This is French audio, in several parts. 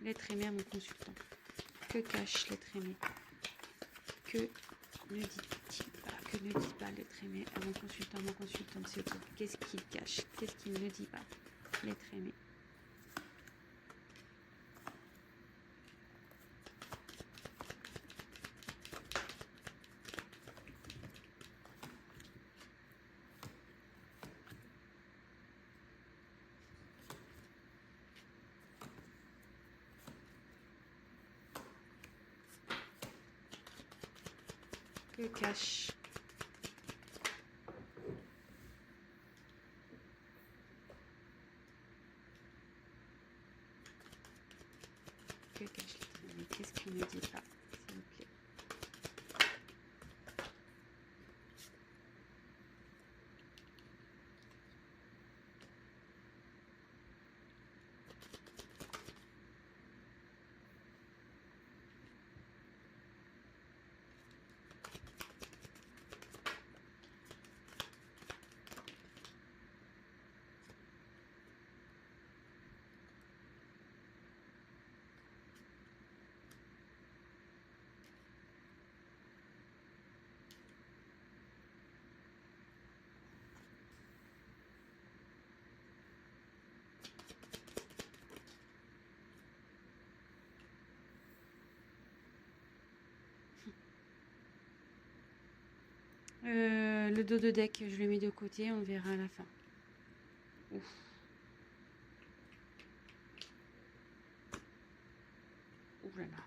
l'être aimé à mon consultant? Que cache l'être aimé? Que ne dit-il pas? Que ne dit pas l'être aimé à mon consultant? Mon consultant psychologue, qu'est-ce qu'il cache? Qu'est-ce qu'il ne dit pas? L'être aimé. Que cache? Que cache l'être aimé? Qu'est-ce qu'il ne dit pas, s'il vous plaît? Le dos de deck, je le mets de côté, on verra à la fin. Ouf. Ouh là là.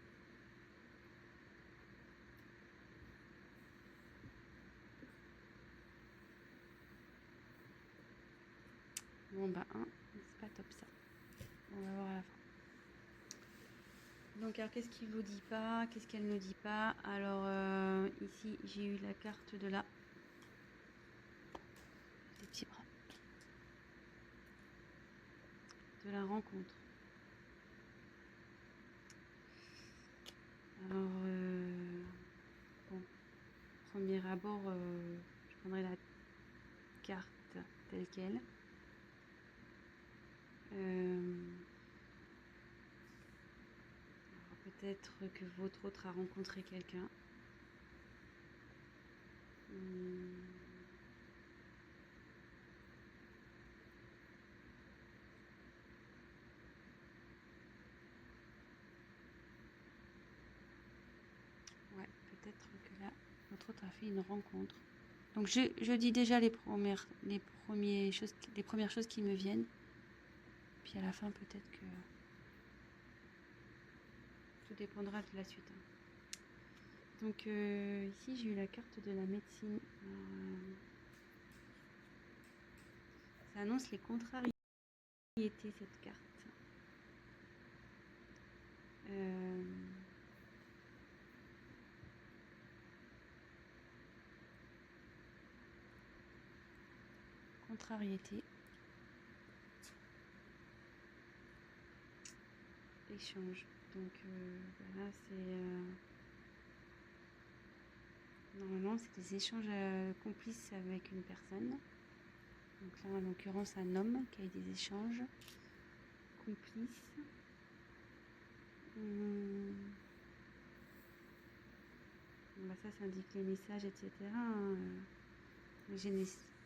Bon bah c'est pas top ça. On va voir à la fin. Donc alors qu'est-ce qu'il vous dit pas? Qu'est-ce qu'elle ne dit pas? Alors ici j'ai eu la carte de la... Les petits bras. De la rencontre. Alors bon, premier abord, je prendrai la carte telle quelle. Peut-être que votre autre a rencontré quelqu'un. Ouais, peut-être que là, votre autre a fait une rencontre. Donc je dis déjà les premières choses qui me viennent. Puis à la fin, peut-être que tout dépendra de la suite. Donc ici, j'ai eu la carte de la médecine. Ça annonce les contrariétés, cette carte. Contrariété. Échange. Donc là, c'est... normalement, c'est des échanges complices avec une personne. Donc là, en l'occurrence, un homme qui a eu des échanges complices. Bah ça indique les messages, etc.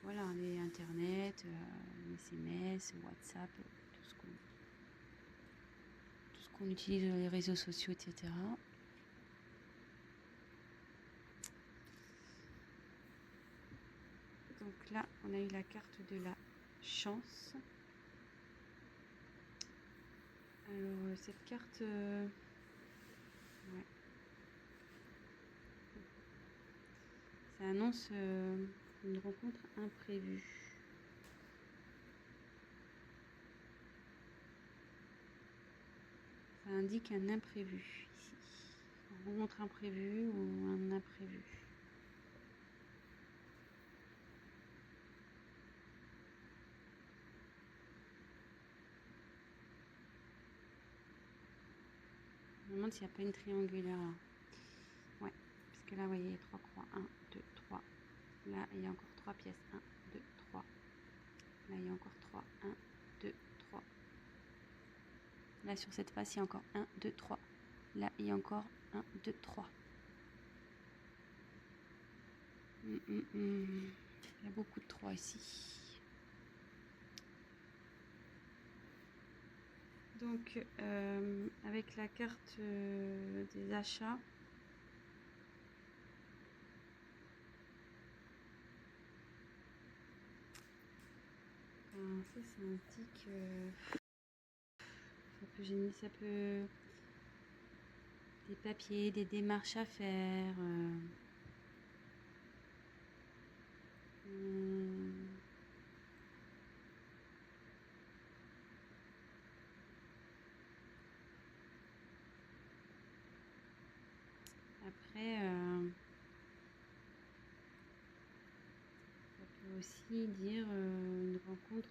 Voilà, les internet, les SMS, WhatsApp, tout ce qu'on utilise dans les réseaux sociaux, etc. Donc là, on a eu la carte de la chance. Alors, cette carte... ouais. Ça annonce une rencontre imprévue. Ça indique un imprévu ici. Une rencontre imprévue ou un imprévu. Je me demande s'il n'y a pas une triangulaire là. Ouais, parce que là, vous voyez, il y a 3 croix. 1, 2, 3. Là, il y a encore 3 pièces. 1, 2, 3. Là, il y a encore 3. 1, 2, 3. Là, sur cette face, il y a encore 1, 2, 3. Là, il y a encore 1, 2, 3. Il y a beaucoup de 3 ici. Donc, avec la carte des achats, ça indique ça peut gêner, ça peut des papiers, des démarches à faire. Après, ça peut aussi dire une rencontre.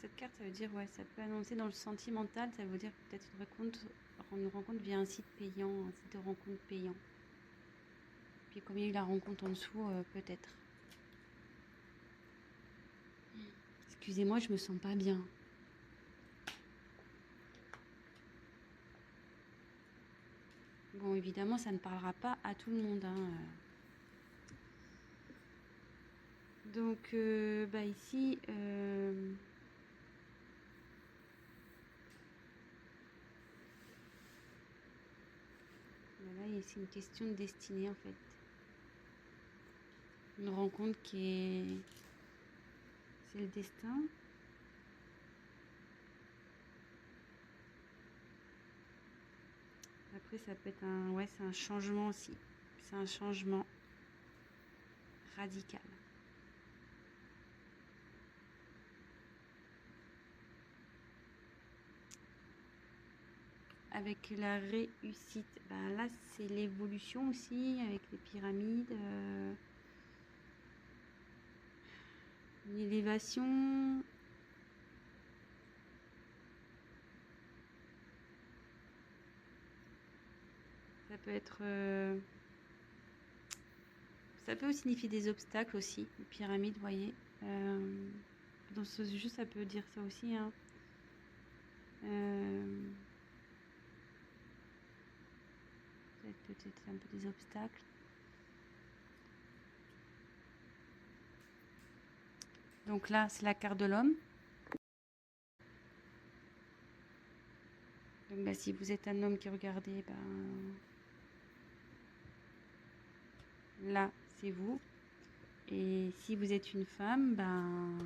Cette carte, ça veut dire, ouais, ça peut annoncer dans le sentimental, ça veut dire peut-être une rencontre via un site payant, un site de rencontre payant. Puis comme il y a eu la rencontre en dessous, peut-être. Excusez-moi, je me sens pas bien. Bon, évidemment, ça ne parlera pas à tout le monde. Hein. Donc, bah ici, voilà, c'est une question de destinée en fait. Une rencontre qui est... C'est le destin. Après, ça peut être un... Ouais, c'est un changement aussi. C'est un changement radical. Avec la réussite, ben là, c'est l'évolution aussi, avec les pyramides. L'élévation. Ça peut être... ça peut signifier des obstacles aussi, les pyramides, vous voyez. Dans ce jeu, ça peut dire ça aussi. Hein. Peut-être un peu des obstacles. Donc là, c'est la carte de l'homme. Donc bah, si vous êtes un homme qui regardez, ben, là, c'est vous. Et si vous êtes une femme, ben,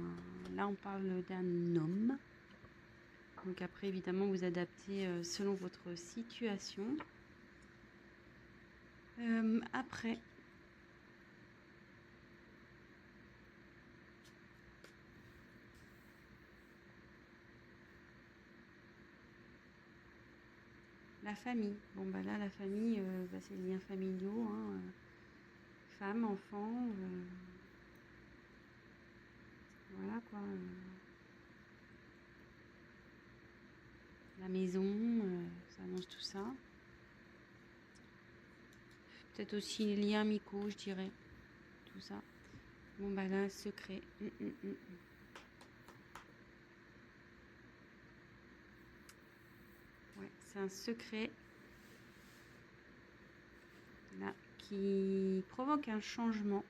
là, on parle d'un homme. Donc après, évidemment, vous adaptez selon votre situation. Après, la famille. Bon, bah là, la famille, bah, c'est les liens familiaux. Hein, femme, enfant. Voilà quoi. La maison, ça annonce tout ça. Peut-être aussi les liens amicaux, je dirais. Tout ça. Bon, bah là, secret. Ouais, c'est un secret. Là, qui provoque un changement.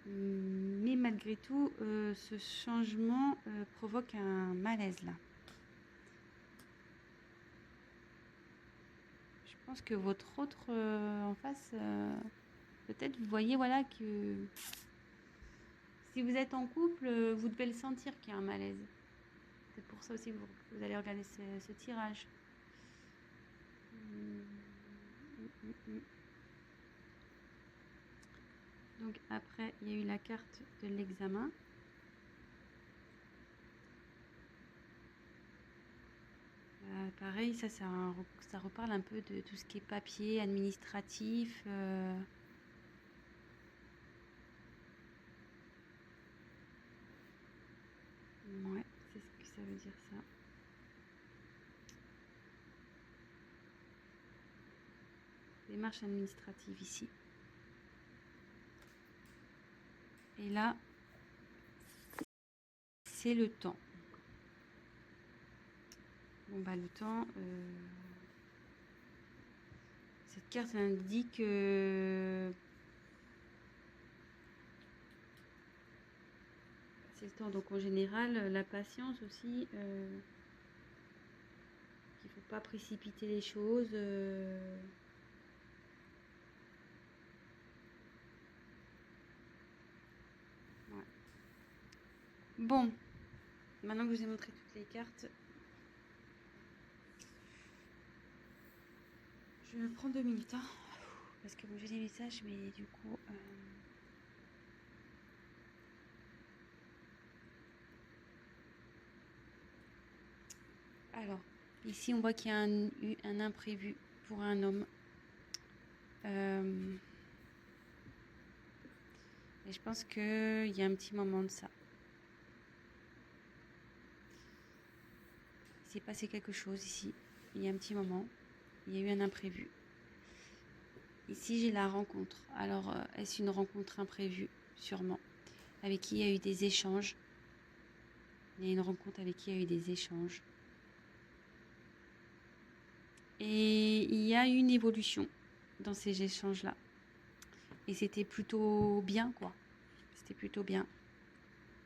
Mais malgré tout, ce changement provoque un malaise là. Je pense que votre autre en face, peut-être vous voyez voilà que si vous êtes en couple, vous devez le sentir qu'il y a un malaise. C'est pour ça aussi que vous allez regarder ce tirage. Donc après, il y a eu la carte de l'examen. Pareil, ça reparle un peu de tout ce qui est papier, administratif. Ouais, c'est ce que ça veut dire ça. Démarche administrative ici. Et là, c'est le temps. Bon, bah, le temps... cette carte indique... c'est le temps. Donc, en général, la patience aussi... qu'il ne faut pas précipiter les choses. Ouais. Bon, maintenant que je vous ai montré toutes les cartes, je vais prendre 2 minutes, hein, parce que bon, j'ai des messages, mais du coup... Alors, ici, on voit qu'il y a eu un imprévu pour un homme. Et je pense qu'il y a un petit moment de ça. Il s'est passé quelque chose ici. Il y a un petit moment. Il y a eu un imprévu. Ici, j'ai la rencontre. Alors, est-ce une rencontre imprévue? Sûrement. Avec qui il y a eu des échanges. Il y a une rencontre avec qui il y a eu des échanges. Et il y a eu une évolution dans ces échanges-là. Et c'était plutôt bien, quoi. C'était plutôt bien.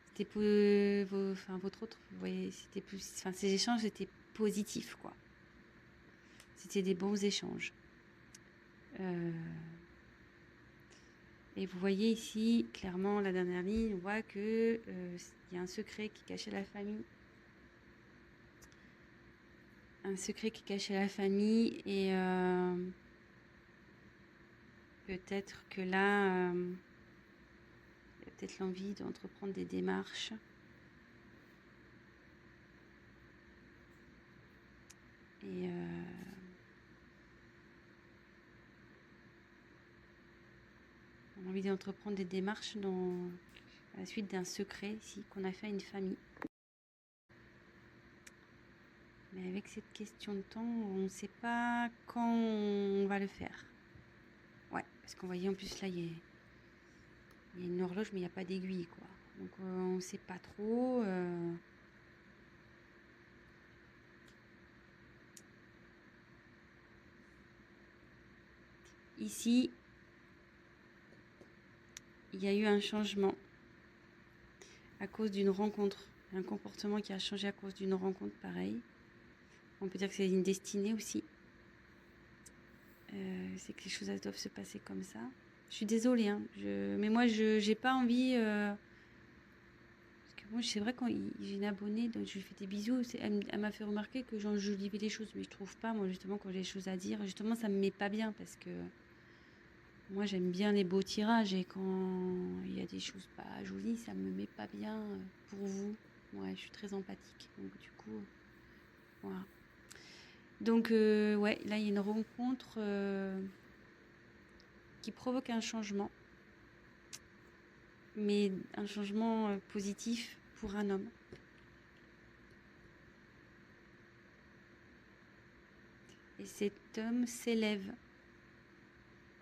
C'était pour votre autre, vous voyez, c'était plus, ces échanges étaient positifs, quoi. C'était des bons échanges. Et vous voyez ici, clairement, la dernière ligne, on voit que y a un secret qui cachait la famille. Un secret qui cachait la famille et peut-être que là, il y a peut-être l'envie d'entreprendre des démarches. Et on a envie d'entreprendre des démarches à la suite d'un secret ici qu'on a fait à une famille. Mais avec cette question de temps, on ne sait pas quand on va le faire. Ouais, parce qu'on voyait en plus là, il y a une horloge, mais il n'y a pas d'aiguille, quoi. Donc on ne sait pas trop. Ici, il y a eu un changement à cause d'une rencontre. Un comportement qui a changé à cause d'une rencontre, pareil. On peut dire que c'est une destinée aussi. C'est que les choses doivent se passer comme ça. Je suis désolée, hein, mais moi, je n'ai pas envie... parce que moi, c'est vrai, quand j'ai une abonnée, donc je lui fais des bisous, elle m'a fait remarquer que j'enjolivais les choses, mais je trouve pas, moi, justement, quand j'ai des choses à dire, justement, ça me met pas bien, parce que moi, j'aime bien les beaux tirages, et quand il y a des choses pas jolies, ça me met pas bien pour vous. Ouais, je suis très empathique, donc du coup, voilà. Donc, ouais, là, il y a une rencontre qui provoque un changement, mais un changement positif pour un homme. Et cet homme s'élève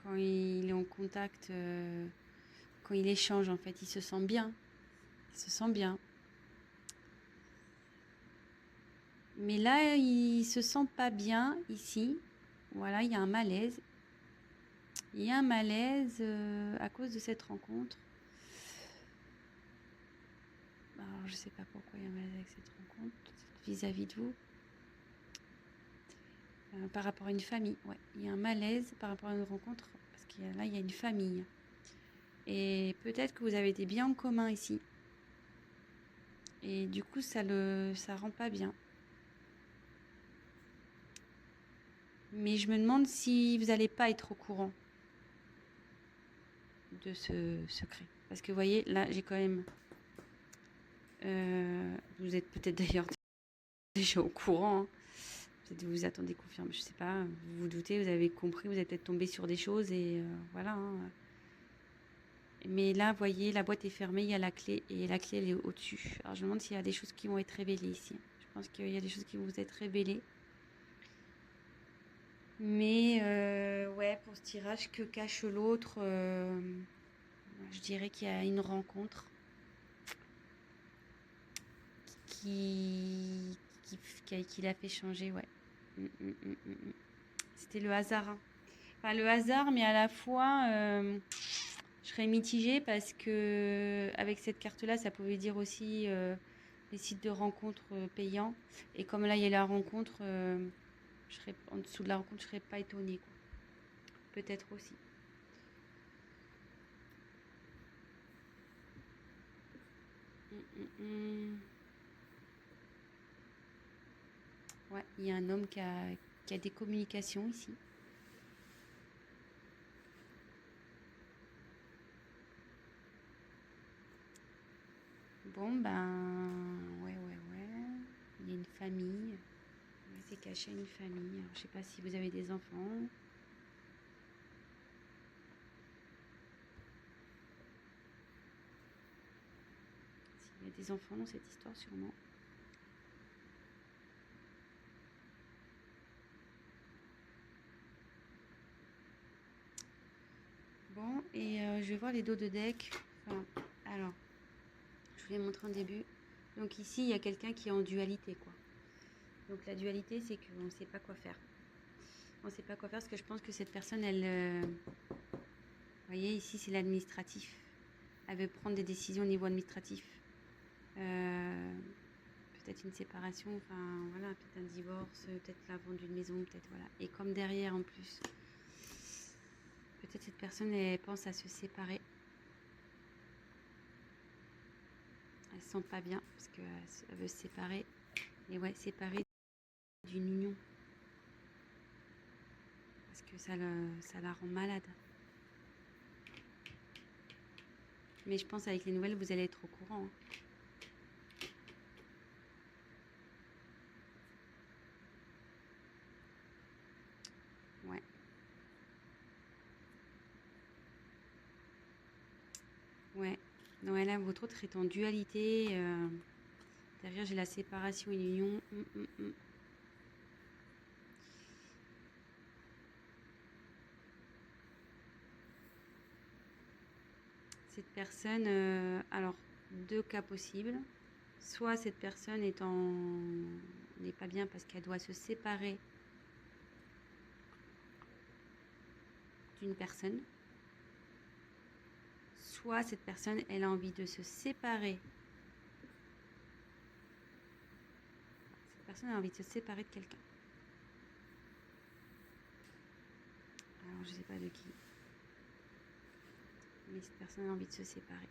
quand il est en contact, quand il échange, en fait, il se sent bien. Il se sent bien. Mais là, il se sent pas bien ici. Voilà, il y a un malaise. Il y a un malaise à cause de cette rencontre. Alors, je sais pas pourquoi il y a un malaise avec cette rencontre vis-à-vis de vous. Par rapport à une famille, ouais. Il y a un malaise par rapport à une rencontre, parce qu'il y a, là, il y a une famille. Et peut-être que vous avez des biens en commun ici. Et du coup, ça rend pas bien. Mais je me demande si vous n'allez pas être au courant de ce secret. Parce que vous voyez, là, j'ai quand même... vous êtes peut-être d'ailleurs déjà au courant. Hein. Peut-être vous attendez confirme, je sais pas. Vous vous doutez, vous avez compris, vous avez peut-être tombé sur des choses et voilà. Hein. Mais là, vous voyez, la boîte est fermée, il y a la clé et la clé, elle est au-dessus. Alors, je me demande s'il y a des choses qui vont être révélées ici. Je pense qu'il y a des choses qui vont vous être révélées. Mais, ouais, pour ce tirage, que cache l'autre, je dirais qu'il y a une rencontre. qui l'a fait changer, ouais. C'était le hasard, hein. Enfin, le hasard, mais à la fois, je serais mitigée parce que avec cette carte-là, ça pouvait dire aussi les sites de rencontres payants. Et comme là, il y a la rencontre, je serais, en dessous de la rencontre, je serais pas étonnée, quoi. Peut-être aussi. Ouais, il y a un homme qui a des communications ici. Bon, ben, ouais. Il y a une famille. Ouais, c'est caché une famille. Alors, je sais pas si vous avez des enfants. S'il y a des enfants dans cette histoire, sûrement. Bon, et je vais voir les dos de deck. Enfin, alors, je vous l'ai montré en début. Donc ici, il y a quelqu'un qui est en dualité, quoi. Donc la dualité, c'est qu'on ne sait pas quoi faire. On ne sait pas quoi faire parce que je pense que cette personne, elle... vous voyez, ici, c'est l'administratif. Elle veut prendre des décisions au niveau administratif. Peut-être une séparation, enfin voilà, peut-être un divorce, peut-être la vente d'une maison, peut-être voilà. Et comme derrière en plus, peut-être cette personne elle pense à se séparer. Elle se sent pas bien parce qu'elle veut se séparer. Et ouais, séparer d'une union. Parce que ça la rend malade. Mais je pense avec les nouvelles, vous allez être au courant, hein. Ouais. Ouais. Ouais, là, votre autre est en dualité. Derrière, j'ai la séparation et l'union. Cette personne, alors, deux cas possibles. Soit cette personne n'est pas bien parce qu'elle doit se séparer d'une personne. Soit cette personne, elle a envie de se séparer. Cette personne a envie de se séparer de quelqu'un. Alors, je ne sais pas de qui. Mais cette personne a envie de se séparer.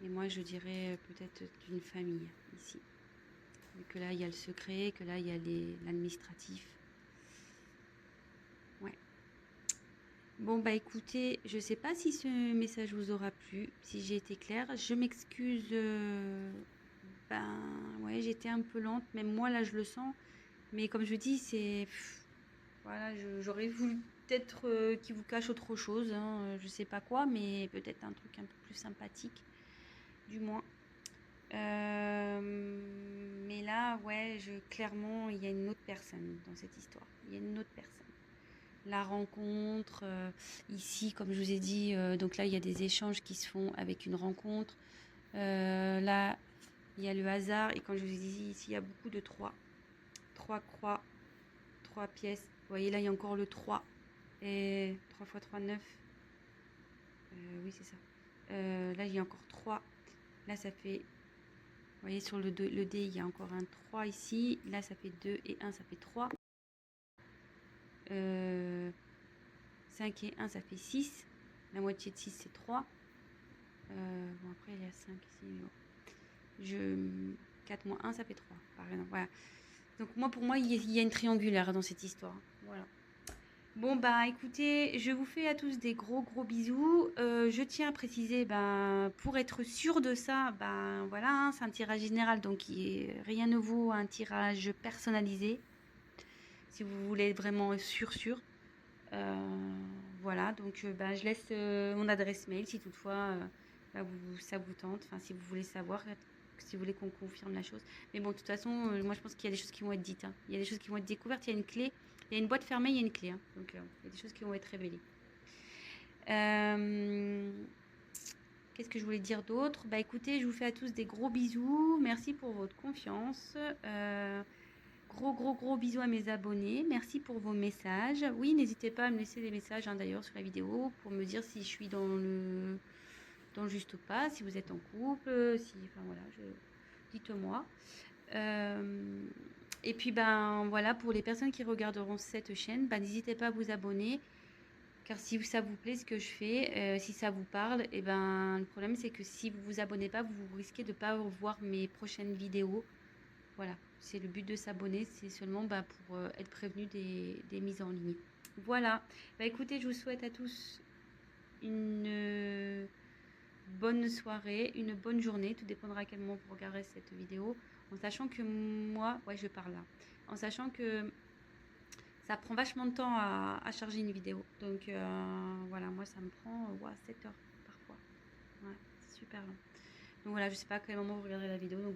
Et moi, je dirais peut-être d'une famille, ici. Vu que là, il y a le secret, que là, il y a l'administratif. Ouais. Bon, bah écoutez, je ne sais pas si ce message vous aura plu, si j'ai été claire. Je m'excuse. Ben, ouais, j'étais un peu lente. Même moi, là, je le sens. Mais comme je dis, c'est... Voilà, j'aurais voulu peut-être qu'il vous cache autre chose, hein, je sais pas quoi, mais peut-être un truc un peu plus sympathique, du moins. Mais là, ouais, clairement, il y a une autre personne dans cette histoire. Il y a une autre personne. La rencontre, ici, comme je vous ai dit, donc là, il y a des échanges qui se font avec une rencontre. Là, il y a le hasard. Et quand je vous ai dit, ici, il y a beaucoup de 3. 3 croix, 3 pièces. Vous voyez, là, il y a encore le 3. Et 3 x 3, 9. Oui, c'est ça. Là, il y a encore 3. Là, ça fait... Vous voyez, sur le dé, il y a encore un 3 ici. Là, ça fait 2 et 1, ça fait 3. 5 et 1, ça fait 6. La moitié de 6, c'est 3. Bon, après, il y a 5 ici. 4 moins 1, ça fait 3, par exemple. Voilà. Donc, pour moi, il y a une triangulaire dans cette histoire. Voilà. Bon, bah écoutez, je vous fais à tous des gros bisous. Je tiens à préciser, pour être sûr de ça, voilà, hein, c'est un tirage général, donc rien ne vaut un tirage personnalisé. Si vous voulez être vraiment sûr. Voilà, donc je laisse mon adresse mail si toutefois ça vous tente, enfin si vous voulez savoir, si vous voulez qu'on confirme la chose. Mais bon, de toute façon, moi je pense qu'il y a des choses qui vont être dites, hein. Il y a des choses qui vont être découvertes, il y a une clé, il y a une boîte fermée, il y a une clé, hein. Donc il y a des choses qui vont être révélées. Qu'est-ce que je voulais dire d'autre? Bah écoutez, je vous fais à tous des gros bisous. Merci pour votre confiance. Gros bisous à mes abonnés. Merci pour vos messages. Oui, n'hésitez pas à me laisser des messages d'ailleurs sur la vidéo pour me dire si je suis dans le juste ou pas, si vous êtes en couple, si, enfin voilà, dites-moi. Et puis ben voilà, pour les personnes qui regarderont cette chaîne, ben, n'hésitez pas à vous abonner. Car si ça vous plaît ce que je fais, si ça vous parle, et ben le problème c'est que si vous vous abonnez pas, vous risquez de ne pas voir mes prochaines vidéos. Voilà, c'est le but de s'abonner, c'est seulement pour être prévenu des mises en ligne. Voilà, bah, écoutez, je vous souhaite à tous une bonne soirée, une bonne journée, tout dépendra à quel moment vous regarderez cette vidéo, en sachant que moi, ouais je parle là, en sachant que ça prend vachement de temps à charger une vidéo. Donc voilà, moi ça me prend 7 heures parfois. Ouais, c'est super long. Donc voilà, je sais pas à quel moment vous regarderez la vidéo. Donc,